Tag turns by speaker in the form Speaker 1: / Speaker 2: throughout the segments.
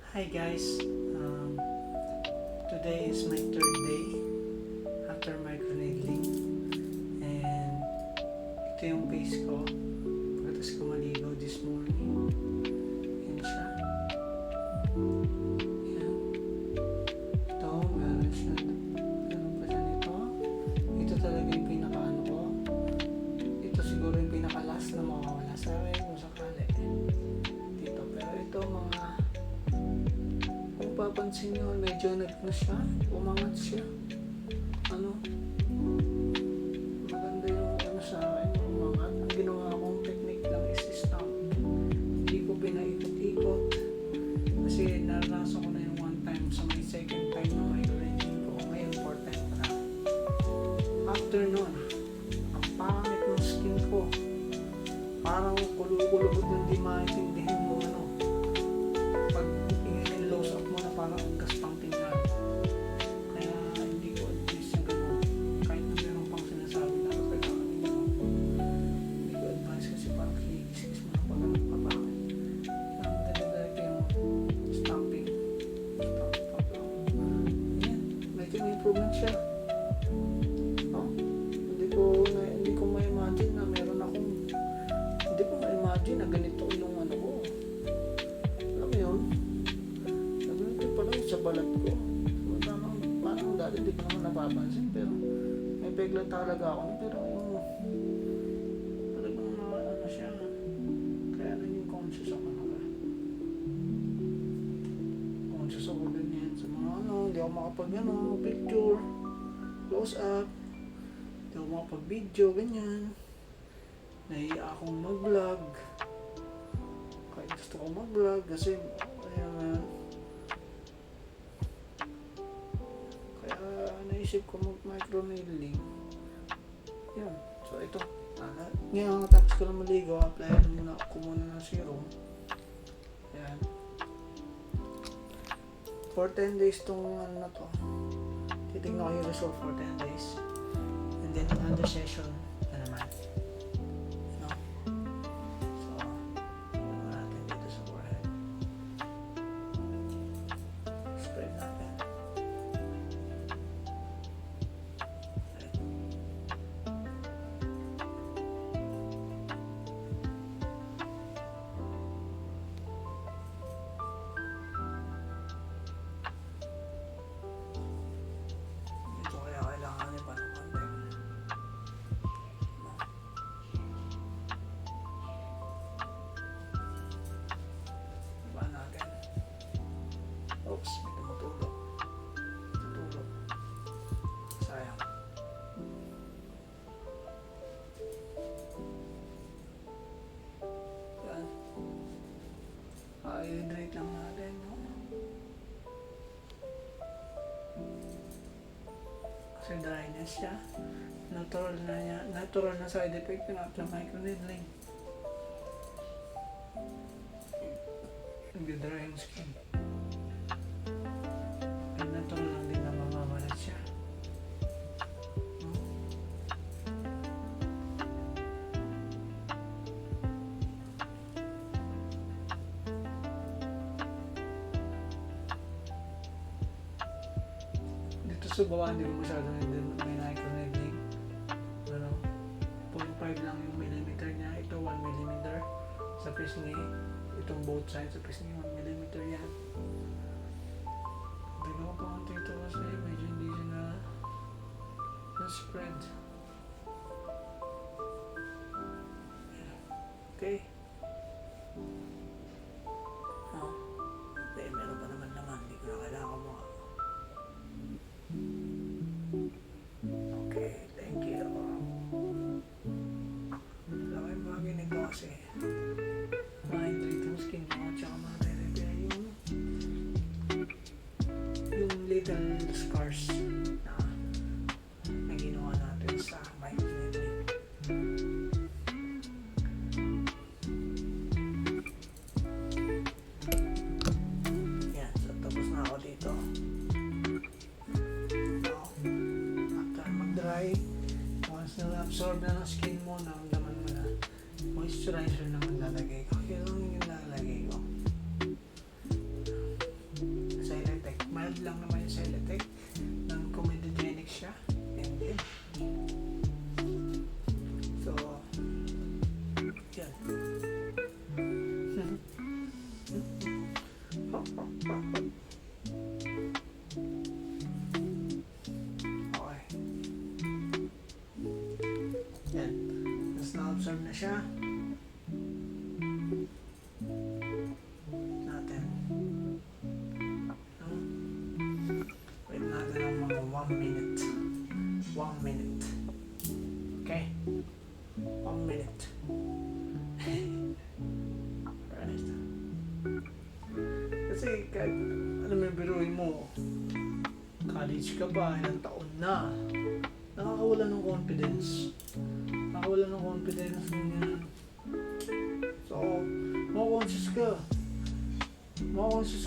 Speaker 1: Hi guys, today is my third day after microneedling and ito yung face ko pagkatapos ko maligo this morning. Yan siya. Yan. Ito, meron siya. Meron pa siya nito. Ito talaga yung pinaka-ano ko. Ito siguro yung pinaka-last na mawawala sa akin kung sakali. Dito, pero ito mga papansin nyo, medyo siya, umangat siya. Maganda yung sa akin, umangat. Ang ginawa kong technique lang is stamp. Hindi ko pinaikot-ikot. Kasi naranasan ko na yung one time sa my second time na microneedling ko. Ngayon, fourth time ko na. After nun, ang pangit ng skin ko. Parang kulubot ng di maintindihan mo pag in-close up mo na parang gastang tingnan. Kaya hindi ko advise yung gano'n. Kahit na meron pang sinasabi na kailangan nyo gano'n. Hindi ko advise kasi parang kikiskis mo na pag anong kapakit. Ang dali-dali yung stamping. Stamp lang. Ayan, medyo may improvement siya. Hindi ko ma-imagine na meron akong hindi ko ma-imagine na ganito yung ko. Alam mo yun? Sa balat ko. Parang dati hindi ko naman napapansin pero may pegla talaga ako pero yung talagang siya kaya naging conscious ako conscious ako ganyan sa mga hindi ako makapag picture close up, hindi ako makapag video ganyan, nahiya akong mag vlog kahit gusto ko mag vlog kasi naisip ko mag-microneedling. Yan. So, ito. Ngayon, tapos ko lang maligo. Applyan muna ako ng serum. Yan. For 10 days tong na to. Titignan ko yung result for 10 days. And then, another session na naman. So, ano natin dito sa forehead. Spread natin. Oops, may tumutulog. Sayang. Yan. I-hydrate lang natin, no? Kasi dryness siya. Natural na side effect yung after microneedling. Nag-dry yung skin. Natural lang din na mamamanat siya. Dito sa baba hindi ko masyado may microneedling. 0.5 lang yung millimeter niya. Ito 1 millimeter sa pisngi. Itong both sides sa pisngi 1 millimeter yan. Tignan ko konti ito kasi medyo hindi siya na-spread. Okay. Okay, meron pa naman naman. Hindi ko na kailangan mo. Okay, thank you. Laking bagay nito kasi ma-hydrate yung skin mo at saka ma-repair yung little scars na ginawa natin sa microneedling. Yan, so tapos na ako dito. After mag-dry, once na-absorb na ng skin mo, naramdaman mo na moisturizer naman lalagay ko. Yun lang yung lalagay ko. lang naman yung Celotex. Non-comedogenic siya. And yun. So, yan. Okay. Yan. Tapos na-observe na siya. Natin. Wait natin ang mga 1 minute. 1 minute. Okay? 1 minute. Right. Kasi kahit, ano may biruin mo, college ka pa, ilang taon na, nakakawala ng confidence. Nakakawala ng confidence ganyan. So, makakonscious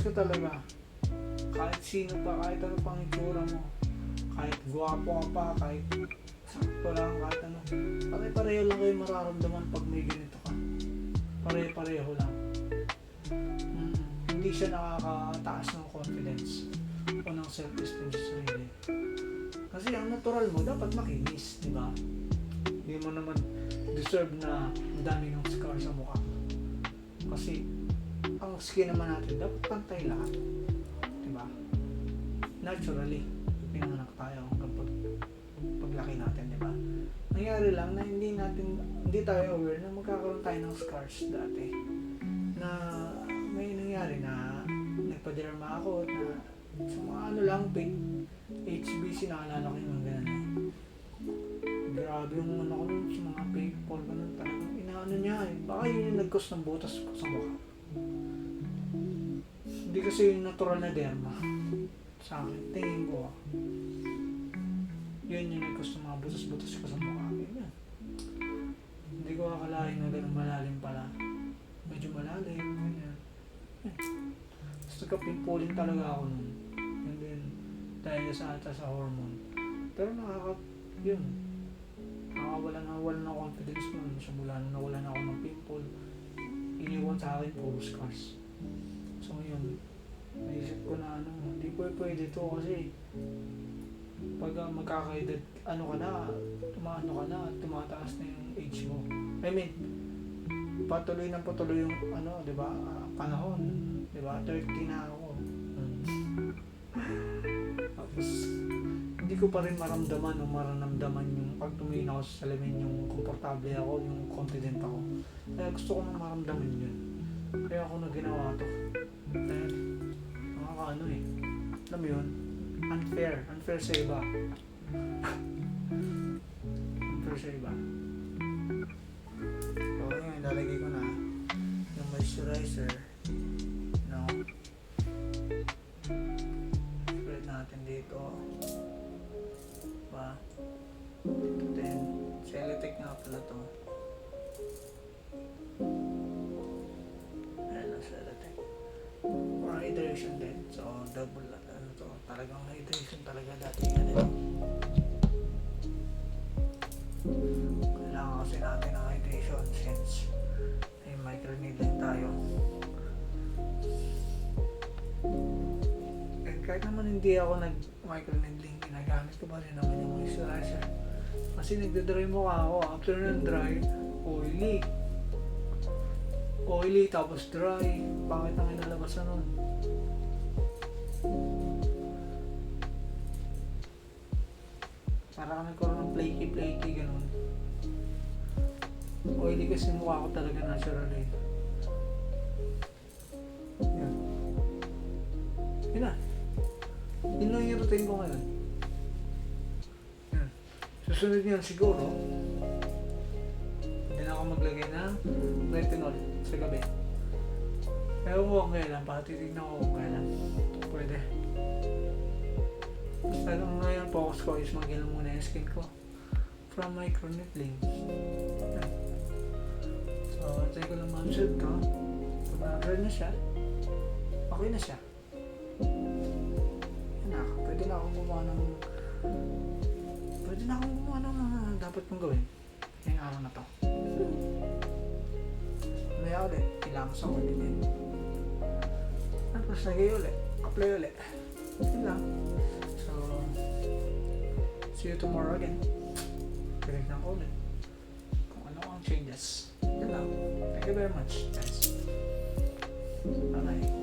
Speaker 1: ka talaga. Kahit sino pa, kahit ano pang itsura mo, kahit gwapo ka pa, kahit sakto lang, kahit ano, pare-pareho lang kayo mararamdaman pag may ganito ka. Pare-pareho lang. Hindi siya nakakataas ng confidence o ng self-esteem sa sarili. Kasi ang natural mo, dapat makinis, di ba? Hindi mo naman deserve na dami ng scar sa mukha. Kasi ang skin naman natin, dapat pantay lahat. Di ba? Naturally, pinanganak tayo hanggang paglaki natin, di ba? Nangyari lang na hindi tayo aware na magkakaroon tayo ng scars dati. Na may nangyari na nagpa-derma ako na sa mga ano lang, HBC, naalala ko yung ganun eh. Grabe yung ano ko nun, sa mga pimple ko nun, talagang inaano niya eh. Baka yun yung nag-cause ng butas ko sa mukha. Hindi kasi yung natural na derma sa akin, tingin ko yun yung nag-cause ng mga butas-butas ko sa mukha. Yun. Hindi ko akalain na ganun malalim pala. Medyo malalim, ganyan. Tapos nagka-pimpulin talaga ako nun. And then, dahil sa hormone. Pero yun. Nakawala ng confidence nun. Simula na nawala na ako ng pimple. Iniwan sa akin puro scars. So ngayon, naisip ko na hindi pwede to kasi pag magkakaedad, tumataas na yung age mo. I mean, patuloy yung di ba, panahon, di ba, 30 na ako. Tapos, hindi ko pa rin maramdaman yung pag tumingin ako sa salamin, yung komportable ako, yung confident ako. Kaya gusto ko nang maramdaman yun. Kaya ako na ginawa to. Dahil, nakakaano eh. Alam mo yun? Unfair sa iba. Unfair sa iba. So, ngayon, lalagay ko na yung moisturizer. Spread natin dito. Diba? Then, Celotex nga pala to. Ayan ang Celotex. For hydration din. So, double to. Talagang hydration talaga dati yan ito. Kailangan kasi natin ng hydration since may microneedling tayo. And kahit naman hindi ako nag-microneedling, ginagamit ko pa rin naman yung moisturizer. Kasi nagdadry mukha ako. After ng dry, oily tapos dry. Pangit ang inalabasan nun. Para ka nagkaroon ng flaky ganun. Oily kasi mukha ko talaga natural eh. Yan. Yun na. Yun lang yung routine ko ngayon. Yan. Susunod yun siguro, hindi na ako maglagay ng retinol sa gabi. Ewan ko kung kailan, titignan ko kung kailan. Pwede. Basta lang ngayon, focus ko is mag-inom muna yung skin ko from microneedling. So, try ko lang ma-observe to. Kung na-real na siya, okay na siya. Yan na, pwede na akong gumawa ng dapat kong gawin ngayong araw na to. Maya ulit, kailangan sa ulit din. Tapos nagay ulit, apply ulit. Yun lang. So, see you tomorrow again. Tinignan ko ulit kung ano ang changes. Yun lang. Thank you very much, guys. Bye-bye.